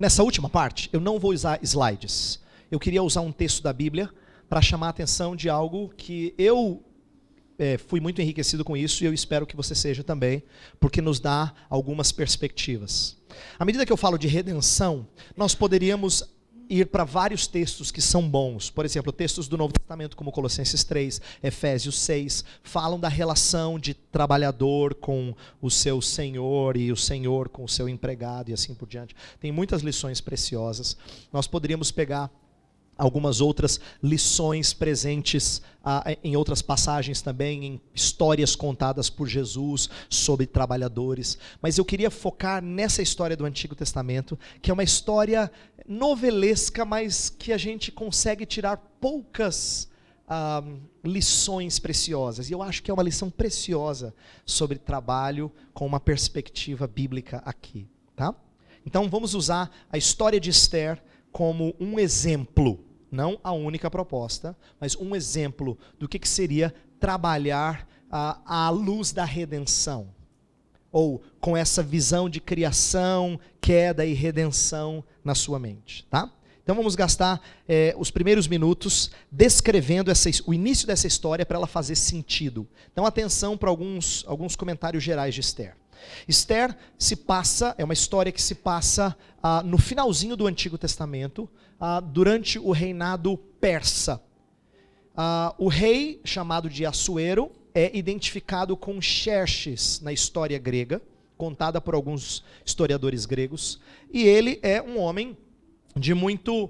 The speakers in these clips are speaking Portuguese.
Nessa última parte, eu não vou usar slides. Eu queria usar um texto da Bíblia para chamar a atenção de algo que eu fui muito enriquecido com isso, e eu espero que você seja também, porque nos dá algumas perspectivas. À medida que eu falo de redenção, nós poderíamos ir para vários textos que são bons. Por exemplo, textos do Novo Testamento, como Colossenses 3, Efésios 6, falam da relação de trabalhador com o seu senhor e o senhor com o seu empregado e assim por diante. Tem muitas lições preciosas. Nós poderíamos pegar algumas outras lições presentes em outras passagens também, em histórias contadas por Jesus sobre trabalhadores. Mas eu queria focar nessa história do Antigo Testamento, que é uma história novelesca, mas que a gente consegue tirar poucas lições preciosas. E eu acho que é uma lição preciosa sobre trabalho com uma perspectiva bíblica aqui, tá? Então vamos usar a história de Esther como um exemplo, não a única proposta, mas um exemplo do que seria trabalhar à luz da redenção, ou com essa visão de criação, queda e redenção na sua mente, tá? Então vamos gastar os primeiros minutos descrevendo o início dessa história para ela fazer sentido. Então atenção para alguns comentários gerais de Esther. Esther é uma história que se passa no finalzinho do Antigo Testamento, durante o reinado persa. O rei, chamado de Assuero, é identificado com Xerxes na história grega, contada por alguns historiadores gregos, e ele é um homem de muito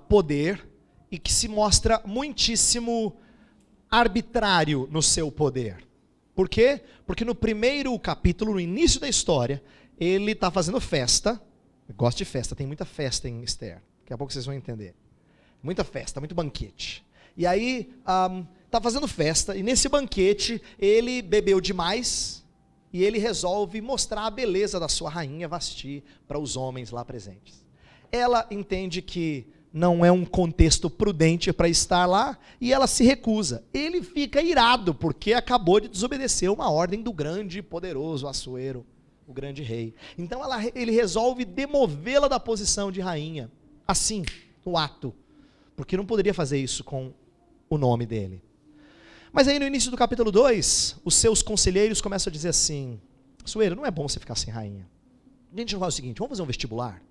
poder e que se mostra muitíssimo arbitrário no seu poder. Por quê? Porque no primeiro capítulo, no início da história, ele está fazendo festa. Eu gosto de festa, tem muita festa em Esther. Daqui a pouco vocês vão entender. Muita festa, muito banquete. E aí, está fazendo festa, e nesse banquete, ele bebeu demais, e ele resolve mostrar a beleza da sua rainha Vasti para os homens lá presentes. Ela entende que não é um contexto prudente para estar lá, e ela se recusa. Ele fica irado, porque acabou de desobedecer uma ordem do grande e poderoso Assuero, o grande rei. Então ele resolve demovê-la da posição de rainha, assim, no ato, porque não poderia fazer isso com o nome dele. Mas aí no início do capítulo 2, os seus conselheiros começam a dizer assim: Assuero, não é bom você ficar sem rainha. A gente faz o seguinte, vamos fazer um vestibular?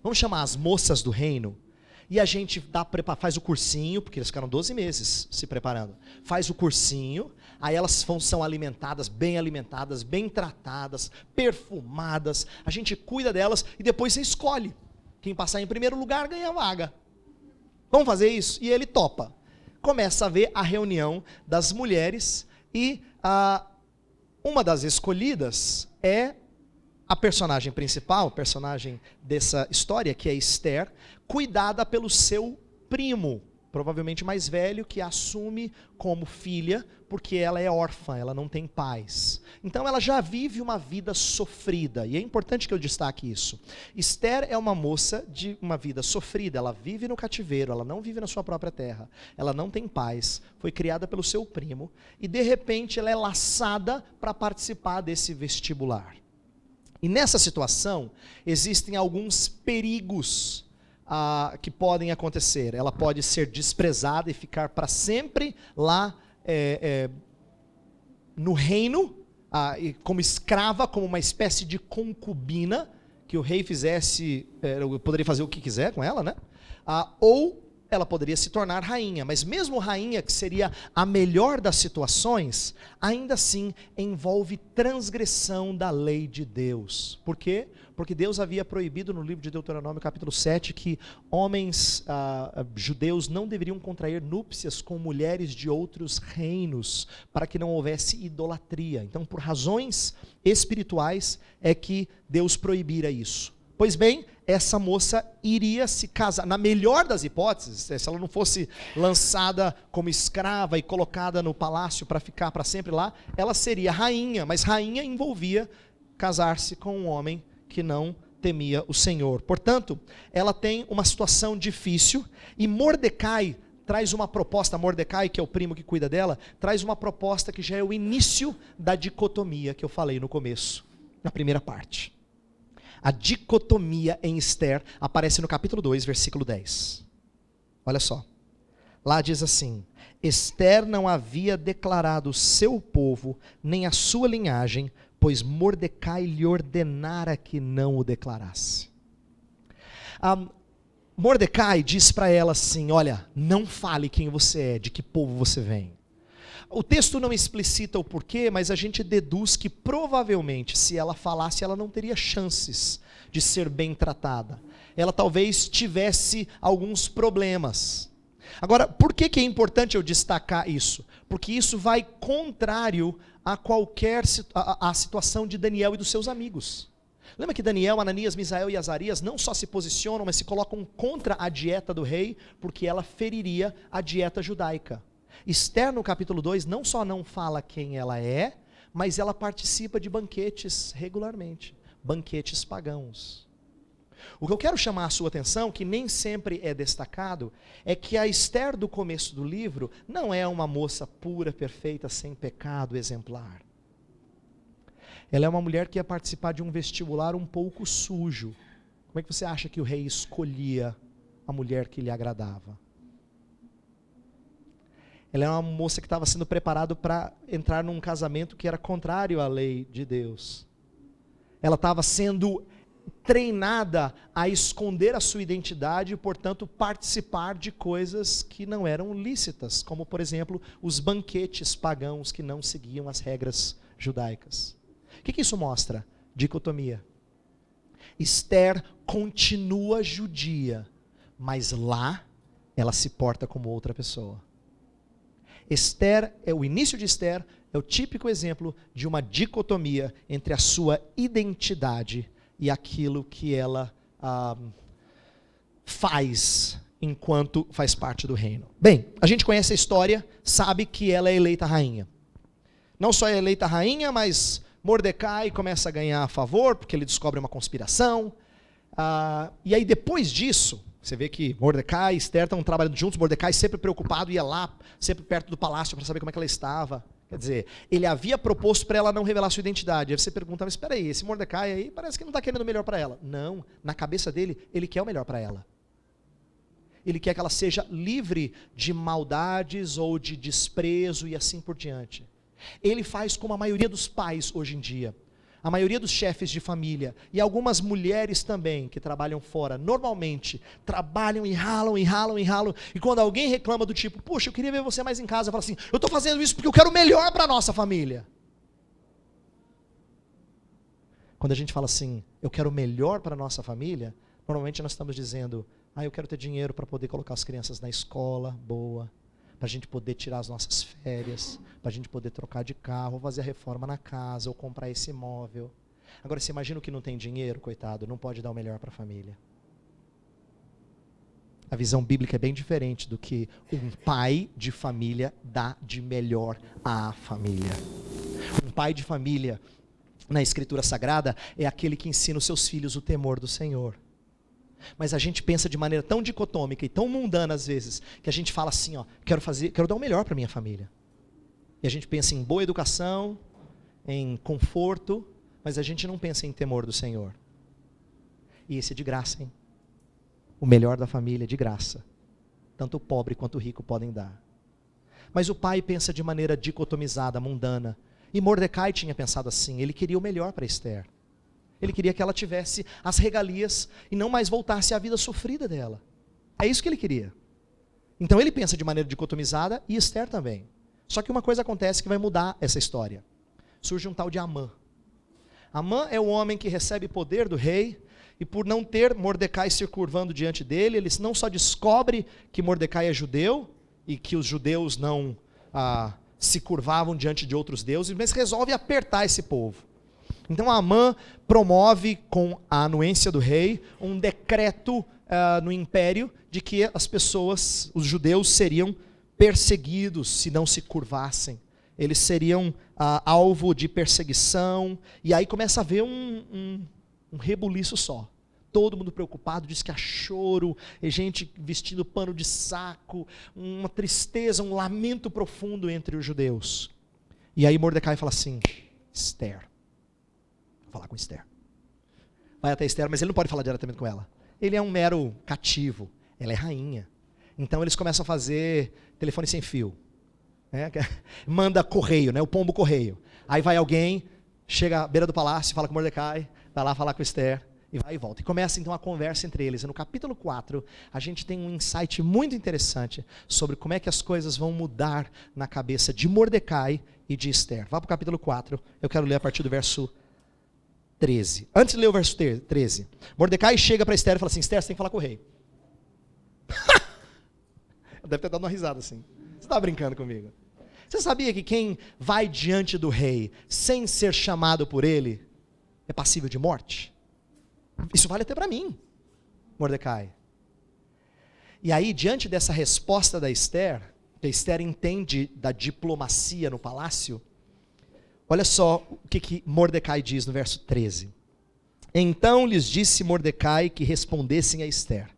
Vamos chamar as moças do reino, e a gente faz o cursinho, porque eles ficaram 12 meses se preparando. Faz o cursinho, aí elas são alimentadas, bem tratadas, perfumadas, a gente cuida delas, e depois você escolhe. Quem passar em primeiro lugar ganha a vaga. Vamos fazer isso? E ele topa. Começa a ver a reunião das mulheres, e uma das escolhidas é a personagem principal, personagem dessa história, que é Esther, cuidada pelo seu primo, provavelmente mais velho, que a assume como filha, porque ela é órfã, ela não tem pais. Então ela já vive uma vida sofrida, e é importante que eu destaque isso. Esther é uma moça de uma vida sofrida, ela vive no cativeiro, ela não vive na sua própria terra, ela não tem pais, foi criada pelo seu primo, e de repente ela é laçada para participar desse vestibular. E nessa situação, existem alguns perigos que podem acontecer. Ela pode ser desprezada e ficar para sempre lá no reino, como escrava, como uma espécie de concubina, que o rei poderia fazer o que quiser com ela, né? Ou ela poderia se tornar rainha, mas mesmo rainha, que seria a melhor das situações, ainda assim envolve transgressão da lei de Deus. Por quê? Porque Deus havia proibido no livro de Deuteronômio capítulo 7 que homens judeus não deveriam contrair núpcias com mulheres de outros reinos, para que não houvesse idolatria. Então, por razões espirituais é que Deus proibira isso. Pois bem, essa moça iria se casar, na melhor das hipóteses, se ela não fosse lançada como escrava e colocada no palácio para ficar para sempre lá, ela seria rainha, mas rainha envolvia casar-se com um homem que não temia o Senhor. Portanto, ela tem uma situação difícil, e Mordecai traz uma proposta. Mordecai, que é o primo que cuida dela, traz uma proposta que já é o início da dicotomia que eu falei no começo, na primeira parte. A dicotomia em Esther aparece no capítulo 2, versículo 10. Olha só. Lá diz assim: Esther não havia declarado o seu povo, nem a sua linhagem, pois Mordecai lhe ordenara que não o declarasse. Mordecai diz para ela assim: olha, não fale quem você é, de que povo você vem. O texto não explicita o porquê, mas a gente deduz que provavelmente, se ela falasse, ela não teria chances de ser bem tratada. Ela talvez tivesse alguns problemas. Agora, por que é importante eu destacar isso? Porque isso vai contrário a qualquer a situação de Daniel e dos seus amigos. Lembra que Daniel, Ananias, Misael e Azarias não só se posicionam, mas se colocam contra a dieta do rei, porque ela feriria a dieta judaica. Esther, no capítulo 2, não só não fala quem ela é, mas ela participa de banquetes regularmente, banquetes pagãos. O que eu quero chamar a sua atenção, que nem sempre é destacado, é que a Esther do começo do livro não é uma moça pura, perfeita, sem pecado, exemplar. Ela é uma mulher que ia participar de um vestibular um pouco sujo. Como é que você acha que o rei escolhia a mulher que lhe agradava? Ela é uma moça que estava sendo preparada para entrar num casamento que era contrário à lei de Deus. Ela estava sendo treinada a esconder a sua identidade e, portanto, participar de coisas que não eram lícitas, como, por exemplo, os banquetes pagãos que não seguiam as regras judaicas. O que isso mostra? Dicotomia. Esther continua judia, mas lá ela se porta como outra pessoa. O início de Esther é o típico exemplo de uma dicotomia entre a sua identidade e aquilo que ela faz enquanto faz parte do reino. Bem, a gente conhece a história, sabe que ela é eleita rainha. Não só é eleita rainha, mas Mordecai começa a ganhar favor, porque ele descobre uma conspiração. E aí depois disso, você vê que Mordecai e Esther estão trabalhando juntos, Mordecai sempre preocupado, ia lá, sempre perto do palácio para saber como é que ela estava. Quer dizer, ele havia proposto para ela não revelar sua identidade. Aí você pergunta, mas espera aí, esse Mordecai aí parece que não está querendo o melhor para ela. Não, na cabeça dele, ele quer o melhor para ela. Ele quer que ela seja livre de maldades ou de desprezo e assim por diante. Ele faz como a maioria dos pais hoje em dia. A maioria dos chefes de família e algumas mulheres também que trabalham fora, normalmente trabalham e ralam, e quando alguém reclama do tipo, puxa, eu queria ver você mais em casa, fala assim, eu estou fazendo isso porque eu quero o melhor para a nossa família. Quando a gente fala assim, eu quero o melhor para a nossa família, normalmente nós estamos dizendo, eu quero ter dinheiro para poder colocar as crianças na escola boa, para a gente poder tirar as nossas férias, para a gente poder trocar de carro, ou fazer a reforma na casa, ou comprar esse imóvel. Agora, você imagina o que não tem dinheiro, coitado, não pode dar o melhor para a família. A visão bíblica é bem diferente do que um pai de família dá de melhor à família. Um pai de família, na Escritura Sagrada, é aquele que ensina os seus filhos o temor do Senhor. Mas a gente pensa de maneira tão dicotômica e tão mundana às vezes, que a gente fala assim, quero dar o melhor para minha família. E a gente pensa em boa educação, em conforto, mas a gente não pensa em temor do Senhor. E esse é de graça, hein? O melhor da família é de graça. Tanto o pobre quanto o rico podem dar. Mas o pai pensa de maneira dicotomizada, mundana. E Mordecai tinha pensado assim, ele queria o melhor para Esther. Ele queria que ela tivesse as regalias e não mais voltasse à vida sofrida dela. É isso que ele queria. Então ele pensa de maneira dicotomizada e Esther também. Só que uma coisa acontece que vai mudar essa história. Surge um tal de Amã. Amã é o homem que recebe poder do rei e por não ter Mordecai se curvando diante dele, ele não só descobre que Mordecai é judeu e que os judeus não se curvavam diante de outros deuses, mas resolve apertar esse povo. Então Amã promove, com a anuência do rei, um decreto no império de que as pessoas, os judeus, seriam perseguidos se não se curvassem. Eles seriam alvo de perseguição, e aí começa a haver um rebuliço só. Todo mundo preocupado, diz que há choro, gente vestindo pano de saco, uma tristeza, um lamento profundo entre os judeus. E aí Mordecai fala assim, Esther, vou falar com Esther. vai até Esther, mas ele não pode falar diretamente com ela. Ele é um mero cativo, ela é rainha. Então eles começam a fazer telefone sem fio. Né? Manda correio, né? O pombo correio. Aí vai alguém, chega à beira do palácio, fala com Mordecai, vai lá falar com Esther, e vai e volta. E começa então a conversa entre eles. E no capítulo 4, a gente tem um insight muito interessante sobre como é que as coisas vão mudar na cabeça de Mordecai e de Esther. Vá para o capítulo 4, eu quero ler a partir do verso 13. Antes de ler o verso 13, Mordecai chega para Esther e fala assim: Esther, você tem que falar com o rei. Deve ter dado uma risada assim. Você está brincando comigo? Você sabia que quem vai diante do rei sem ser chamado por ele é passível de morte? Isso vale até para mim, Mordecai. E aí, diante dessa resposta da Esther, que a Esther entende da diplomacia no palácio, olha só o que Mordecai diz no verso 13. Então lhes disse Mordecai que respondessem a Esther: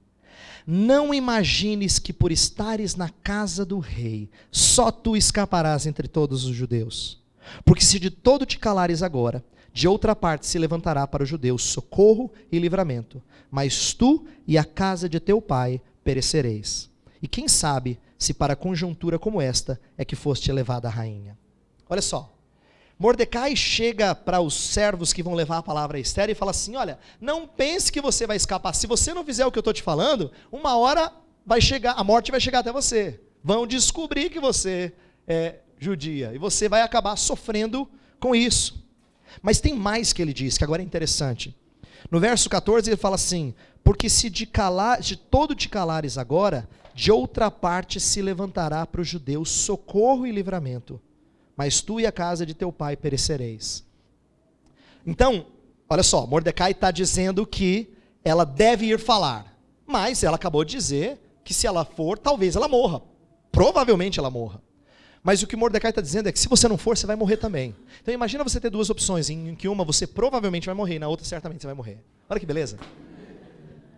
não imagines que por estares na casa do rei, só tu escaparás entre todos os judeus. Porque se de todo te calares agora, de outra parte se levantará para os judeus socorro e livramento, mas tu e a casa de teu pai perecereis. E quem sabe se para conjuntura como esta é que foste elevada a rainha. Olha só, Mordecai chega para os servos que vão levar a palavra a Esther e fala assim: olha, não pense que você vai escapar. Se você não fizer o que eu estou te falando, uma hora vai chegar, a morte vai chegar até você. Vão descobrir que você é judia e você vai acabar sofrendo com isso. Mas tem mais que ele diz, que agora é interessante. No verso 14 ele fala assim: porque se de todo te calares agora, de outra parte se levantará para os judeus socorro e livramento, mas tu e a casa de teu pai perecereis. Então, olha só, Mordecai está dizendo que ela deve ir falar, mas ela acabou de dizer que se ela for, talvez ela morra, provavelmente ela morra. Mas o que Mordecai está dizendo é que se você não for, você vai morrer também. Então imagina você ter duas opções, em que uma você provavelmente vai morrer, e na outra certamente você vai morrer. Olha que beleza.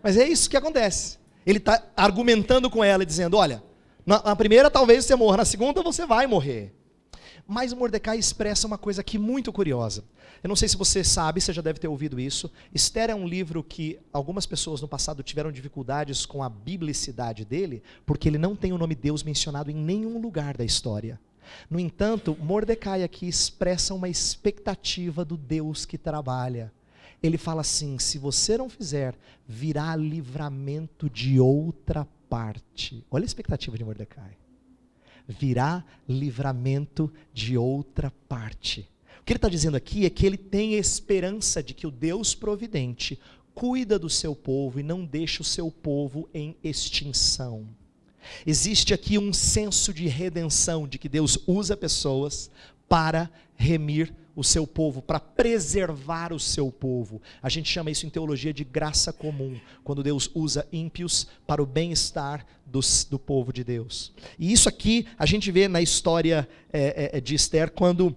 Mas é isso que acontece. Ele está argumentando com ela e dizendo: olha, na primeira talvez você morra, na segunda você vai morrer. Mas Mordecai expressa uma coisa aqui muito curiosa. Eu não sei se você sabe, você já deve ter ouvido isso. Esther é um livro que algumas pessoas no passado tiveram dificuldades com a biblicidade dele, porque ele não tem o nome Deus mencionado em nenhum lugar da história. No entanto, Mordecai aqui expressa uma expectativa do Deus que trabalha. Ele fala assim: se você não fizer, virá livramento de outra parte. Olha a expectativa de Mordecai. Virá livramento de outra parte. O que ele está dizendo aqui é que ele tem esperança de que o Deus providente cuida do seu povo e não deixa o seu povo em extinção. Existe aqui um senso de redenção, de que Deus usa pessoas para remir o seu povo, para preservar o seu povo. A gente chama isso em teologia de graça comum, quando Deus usa ímpios para o bem-estar do povo de Deus. E isso aqui a gente vê na história de Esther, quando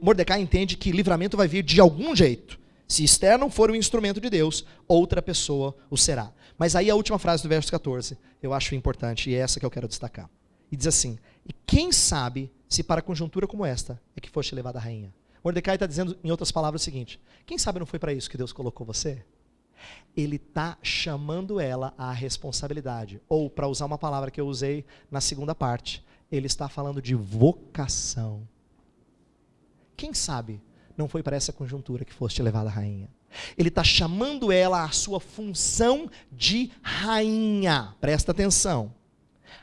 Mordecai entende que livramento vai vir de algum jeito. Se Esther não for o instrumento de Deus, outra pessoa o será. Mas aí a última frase do verso 14, eu acho importante, e é essa que eu quero destacar. E diz assim: e quem sabe se para conjuntura como esta é que foste levada a rainha? Mordecai está dizendo, em outras palavras, o seguinte: quem sabe não foi para isso que Deus colocou você? Ele está chamando ela à responsabilidade. Ou, para usar uma palavra que eu usei na segunda parte, ele está falando de vocação. Quem sabe não foi para essa conjuntura que foste levada a rainha? Ele está chamando ela à sua função de rainha. Presta atenção.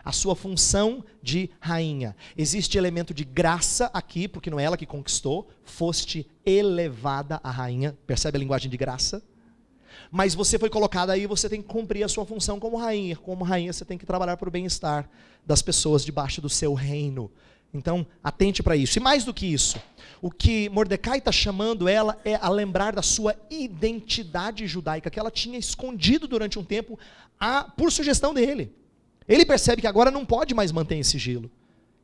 A sua função de rainha. Existe elemento de graça aqui, porque não é ela que conquistou. Foste elevada a rainha. Percebe a linguagem de graça? Mas você foi colocada aí, você tem que cumprir a sua função como rainha. Como rainha, você tem que trabalhar para o bem-estar das pessoas debaixo do seu reino. Então, atente para isso. E mais do que isso, o que Mordecai está chamando ela é a lembrar da sua identidade judaica, que ela tinha escondido durante um tempo por sugestão dele. Ele percebe que agora não pode mais manter em sigilo.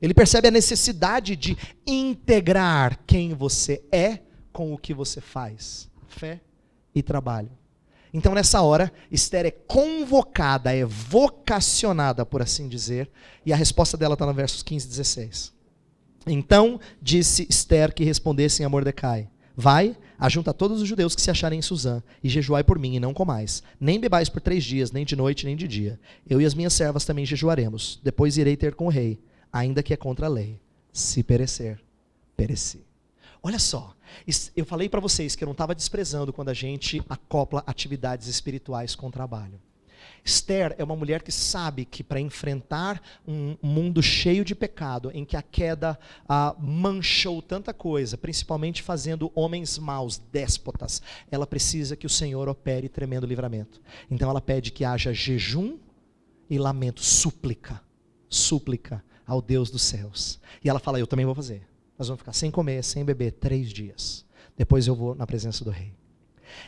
Ele percebe a necessidade de integrar quem você é com o que você faz. Fé e trabalho. Então, nessa hora, Esther é convocada, é vocacionada, por assim dizer, e a resposta dela está no versos 15 e 16. Então, disse Esther que respondessem a Mordecai: vai, ajunta todos os judeus que se acharem em Suzã, e jejuai por mim, e não comais. Nem bebais por 3 dias, nem de noite, nem de dia. Eu e as minhas servas também jejuaremos. Depois irei ter com o rei, ainda que é contra a lei. Se perecer, pereci. Olha só, eu falei para vocês que eu não estava desprezando quando a gente acopla atividades espirituais com o trabalho. Esther é uma mulher que sabe que para enfrentar um mundo cheio de pecado, em que a queda manchou tanta coisa, principalmente fazendo homens maus, déspotas, ela precisa que o Senhor opere tremendo livramento. Então ela pede que haja jejum e lamento, súplica ao Deus dos céus. E ela fala, eu também vou fazer. Nós vamos ficar sem comer, sem beber 3 dias. Depois eu vou na presença do rei.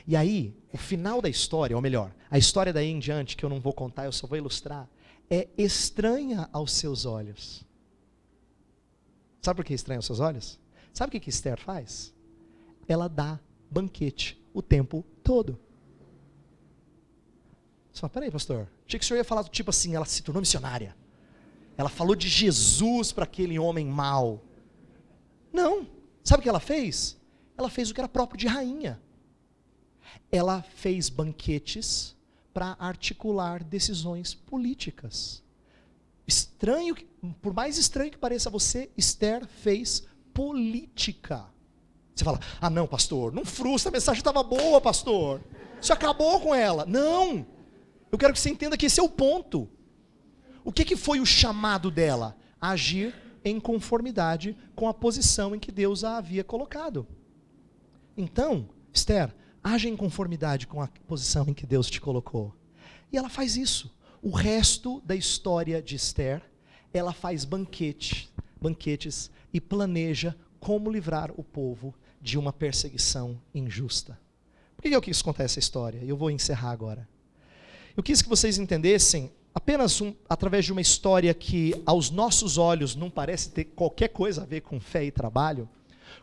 E aí, o final da história, ou melhor, a história daí em diante, que eu não vou contar, eu só vou ilustrar, é estranha aos seus olhos. Sabe por que é estranha aos seus olhos? Sabe o que Esther faz? Ela dá banquete o tempo todo. Você fala, peraí, pastor, achei que o senhor ia falar do tipo assim, ela se tornou missionária. Ela falou de Jesus para aquele homem mau. Não. Sabe o que ela fez? Ela fez o que era próprio de rainha. Ela fez banquetes para articular decisões políticas. Estranho, por mais estranho que pareça a você, Esther fez política. Você fala, não pastor, não frustra, a mensagem estava boa pastor. Você acabou com ela. Não. Eu quero que você entenda que esse é o ponto. O que foi o chamado dela? Agir em conformidade com a posição em que Deus a havia colocado. Então, Esther, age em conformidade com a posição em que Deus te colocou. E ela faz isso. O resto da história de Esther, ela faz banquetes e planeja como livrar o povo de uma perseguição injusta. Por que eu quis contar essa história? Eu vou encerrar agora. Eu quis que vocês entendessem, apenas através de uma história que aos nossos olhos não parece ter qualquer coisa a ver com fé e trabalho,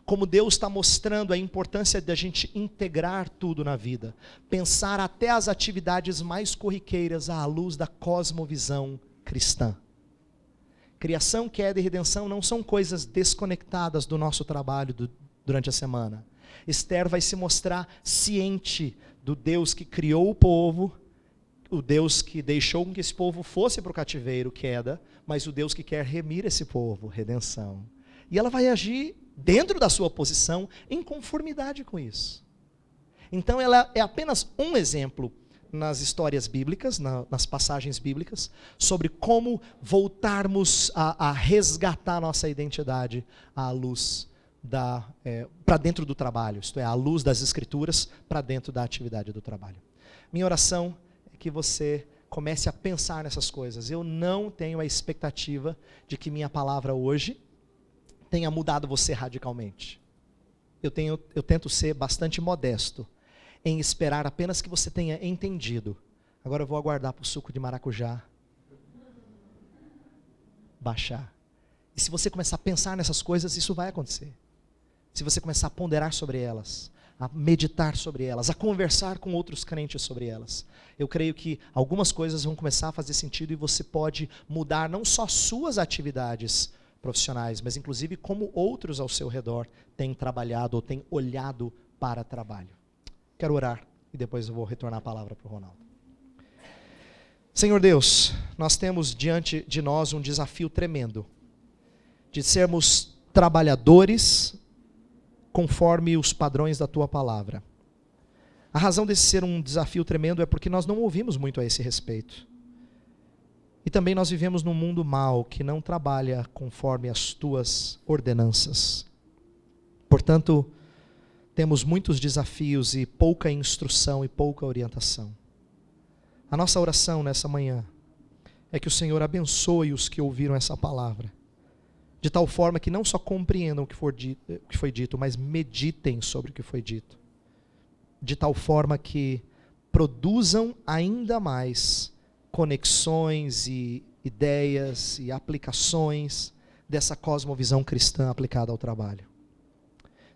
como Deus está mostrando a importância de a gente integrar tudo na vida, pensar até as atividades mais corriqueiras à luz da cosmovisão cristã. Criação, queda e redenção não são coisas desconectadas do nosso trabalho durante a semana. Esther vai se mostrar ciente do Deus que criou o povo, o Deus que deixou que esse povo fosse para o cativeiro, queda, mas o Deus que quer remir esse povo, redenção. E ela vai agir dentro da sua posição, em conformidade com isso. Então ela é apenas um exemplo nas histórias bíblicas, nas passagens bíblicas, sobre como voltarmos a resgatar nossa identidade à luz para dentro do trabalho, isto é, à luz das escrituras para dentro da atividade do trabalho. Minha oração é que você comece a pensar nessas coisas. Eu não tenho a expectativa de que minha palavra hoje tenha mudado você radicalmente. Eu tento ser bastante modesto em esperar apenas que você tenha entendido. Agora eu vou aguardar para o suco de maracujá baixar. E se você começar a pensar nessas coisas, isso vai acontecer. Se você começar a ponderar sobre elas, a meditar sobre elas, a conversar com outros crentes sobre elas, eu creio que algumas coisas vão começar a fazer sentido e você pode mudar não só suas atividades profissionais, mas inclusive como outros ao seu redor têm trabalhado ou têm olhado para trabalho. Quero orar e depois eu vou retornar a palavra para o Ronaldo. Senhor Deus, nós temos diante de nós um desafio tremendo de sermos trabalhadores conforme os padrões da Tua palavra. A razão desse ser um desafio tremendo é porque nós não ouvimos muito a esse respeito. E também nós vivemos num mundo mau que não trabalha conforme as Tuas ordenanças. Portanto, temos muitos desafios e pouca instrução e pouca orientação. A nossa oração nessa manhã é que o Senhor abençoe os que ouviram essa palavra, de tal forma que não só compreendam o que foi dito, mas meditem sobre o que foi dito, de tal forma que produzam ainda mais conexões e ideias e aplicações dessa cosmovisão cristã aplicada ao trabalho.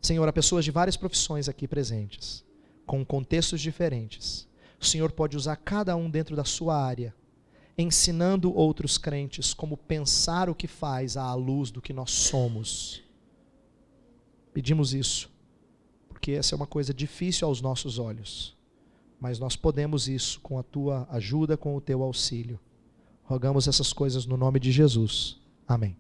Senhor, há pessoas de várias profissões aqui presentes, com contextos diferentes. O Senhor pode usar cada um dentro da sua área, ensinando outros crentes como pensar o que faz à luz do que nós somos. Pedimos isso, porque porque essa é uma coisa difícil aos nossos olhos. Mas nós podemos isso com a tua ajuda, com o teu auxílio. Rogamos essas coisas no nome de Jesus. Amém.